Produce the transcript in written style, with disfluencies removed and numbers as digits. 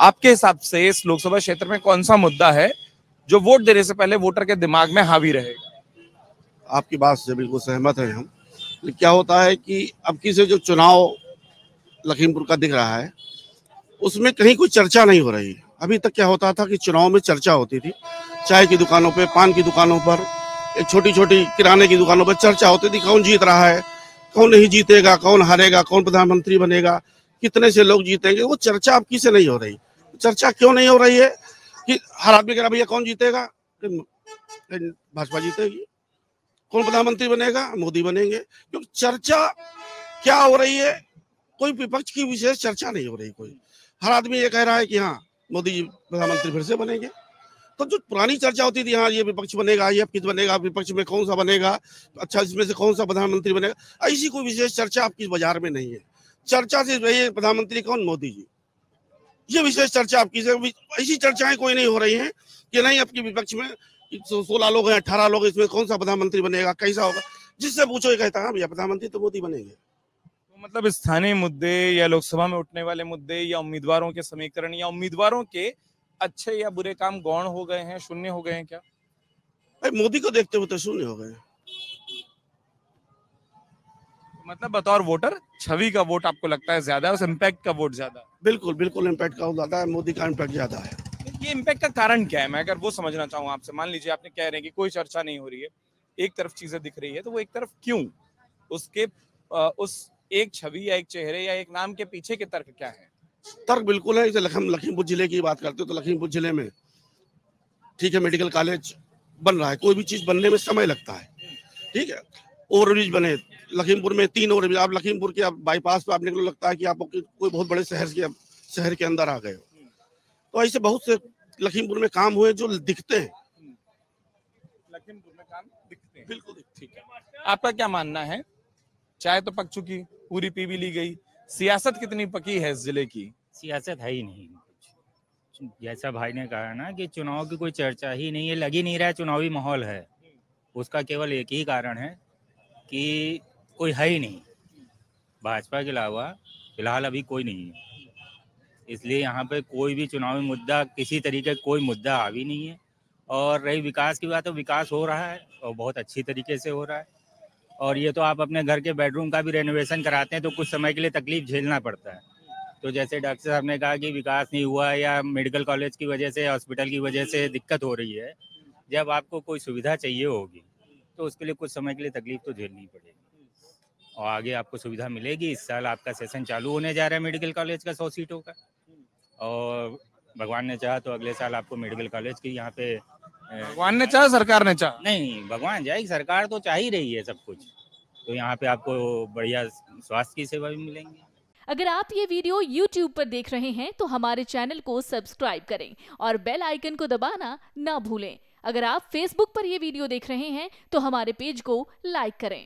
आपके हिसाब से इस लोकसभा क्षेत्र में कौन सा मुद्दा है जो वोट देने से पहले वोटर के दिमाग में हावी रहेगा? आपकी बात से बिल्कुल सहमत हैं हम। लेकिन क्या होता है कि अब की से जो चुनाव लखीमपुर का दिख रहा है उसमें कहीं कोई चर्चा नहीं हो रही है। अभी तक क्या होता था कि चुनाव में चर्चा होती थी, चाय की दुकानों पे, पान की दुकानों पर, एक छोटी छोटी किराने की दुकानों पर चर्चा होती थी, कौन जीत रहा है, कौन नहीं जीतेगा, कौन हारेगा, कौन प्रधानमंत्री बनेगा, कितने से लोग जीतेंगे। वो चर्चा अब किसे नहीं हो रही। चर्चा क्यों नहीं हो रही है कि हर आदमी कह रहा भैया कौन जीतेगा, भाजपा जीतेगी, कौन प्रधानमंत्री बनेगा, मोदी बनेंगे। क्योंकि चर्चा क्या हो रही है, कोई विपक्ष की विशेष चर्चा नहीं हो रही। कोई हर आदमी ये कह रहा है कि हाँ मोदी जी प्रधानमंत्री फिर से बनेंगे। तो जो पुरानी चर्चा होती थी, हाँ ये विपक्ष बनेगा, ये किस बनेगा, विपक्ष में कौन सा बनेगा, अच्छा इसमें से कौन सा प्रधानमंत्री बनेगा, ऐसी कोई विशेष चर्चा आपकी बाजार में नहीं है। चर्चा सिर्फ यही है प्रधानमंत्री कौन, मोदी जी, ये विशेष चर्चा आपकी। ऐसी चर्चाएं कोई नहीं हो रही हैं कि नहीं आपकी विपक्ष में 16 लोग हैं, 18 लोग, इसमें कौन सा प्रधानमंत्री बनेगा, कैसा होगा। जिससे पूछो ये कहता है भैया प्रधानमंत्री तो मोदी बनेंगे। मतलब स्थानीय मुद्दे या लोकसभा में उठने वाले मुद्दे या उम्मीदवारों के समीकरण या उम्मीदवारों के अच्छे या बुरे काम गौण हो गए हैं, शून्य हो गए हैं क्या? भाई मोदी को देखते हुए तो शून्य हो गए। मतलब बतौर वोटर छवि का वोट आपको लगता है ज्यादा है, उस इम्पैक्ट का वोट ज्यादा है? बिल्कुल बिल्कुल इम्पैक्ट का ज्यादा है, मोदी का इम्पैक्ट ज्यादा है। ये इम्पैक्ट का कारण क्या है, मैं अगर वो समझना चाहूँ आपसे। मान लीजिए आपने कह रहे हैं कि कोई चर्चा नहीं हो रही है, एक तरफ चीजें दिख रही है, तो वो एक तरफ क्यों? उसके उस एक छवि या एक चेहरे या एक नाम के पीछे के तर्क क्या है? तर्क बिल्कुल है। जैसे लखीमपुर जिले की बात करते हो तो लखीमपुर जिले में ठीक है मेडिकल कॉलेज बन रहा है, कोई भी चीज बनने में समय लगता है, ठीक है। ओवरब्रिज बने लखीमपुर में, 3 ओवरब्रिज। आप लखीमपुर के बाईपास पे आप निकलो, लगता है कि आप कोई बहुत बड़े शहर के अंदर आ गए हो। तो ऐसे बहुत से लखीमपुर में काम हुए जो दिखते हैं। लखीमपुर में काम दिखते हैं, बिल्कुल। ठीक है, आपका क्या मानना है? चाय तो पक चुकी, पूरी पी भी ली गई, सियासत कितनी पकी है इस जिले की? सियासत है ही नहीं कुछ। जैसा भाई ने कहा ना कि चुनाव की कोई चर्चा ही नहीं है, लग ही नहीं रहा है चुनावी माहौल है। उसका केवल एक ही कारण है कि कोई है ही नहीं, भाजपा के अलावा फिलहाल अभी कोई नहीं है। इसलिए यहाँ पे कोई भी चुनावी मुद्दा, किसी तरीके का कोई मुद्दा हावी नहीं है। और रही विकास की बात, तो विकास हो रहा है और बहुत अच्छी तरीके से हो रहा है। और ये तो आप अपने घर के बेडरूम का भी रेनोवेशन कराते हैं तो कुछ समय के लिए तकलीफ झेलना पड़ता है। तो जैसे डॉक्टर साहब ने कहा कि विकास नहीं हुआ या मेडिकल कॉलेज की वजह से, हॉस्पिटल की वजह से दिक्कत हो रही है, जब आपको कोई सुविधा चाहिए होगी तो उसके लिए कुछ समय के लिए तकलीफ तो झेलनी पड़ेगी। और आगे आपको सुविधा मिलेगी। इस साल आपका सेशन चालू होने जा रहा है मेडिकल कॉलेज का 100 सीटों का, और भगवान ने चाहा तो अगले साल आपको मेडिकल कॉलेज की यहाँ पे, भगवान ने चाहा, सरकार ने चाहा? नहीं, भगवान जाएगी, सरकार तो चाह ही रही है सब कुछ। तो यहाँ पे आपको बढ़िया स्वास्थ्य की सेवा भी मिलेंगी। अगर आप ये वीडियो YouTube पर देख रहे हैं तो हमारे चैनल को सब्सक्राइब करें और बेल आइकन को दबाना ना भूलें। अगर आप Facebook पर ये वीडियो देख रहे हैं तो हमारे पेज को लाइक करें।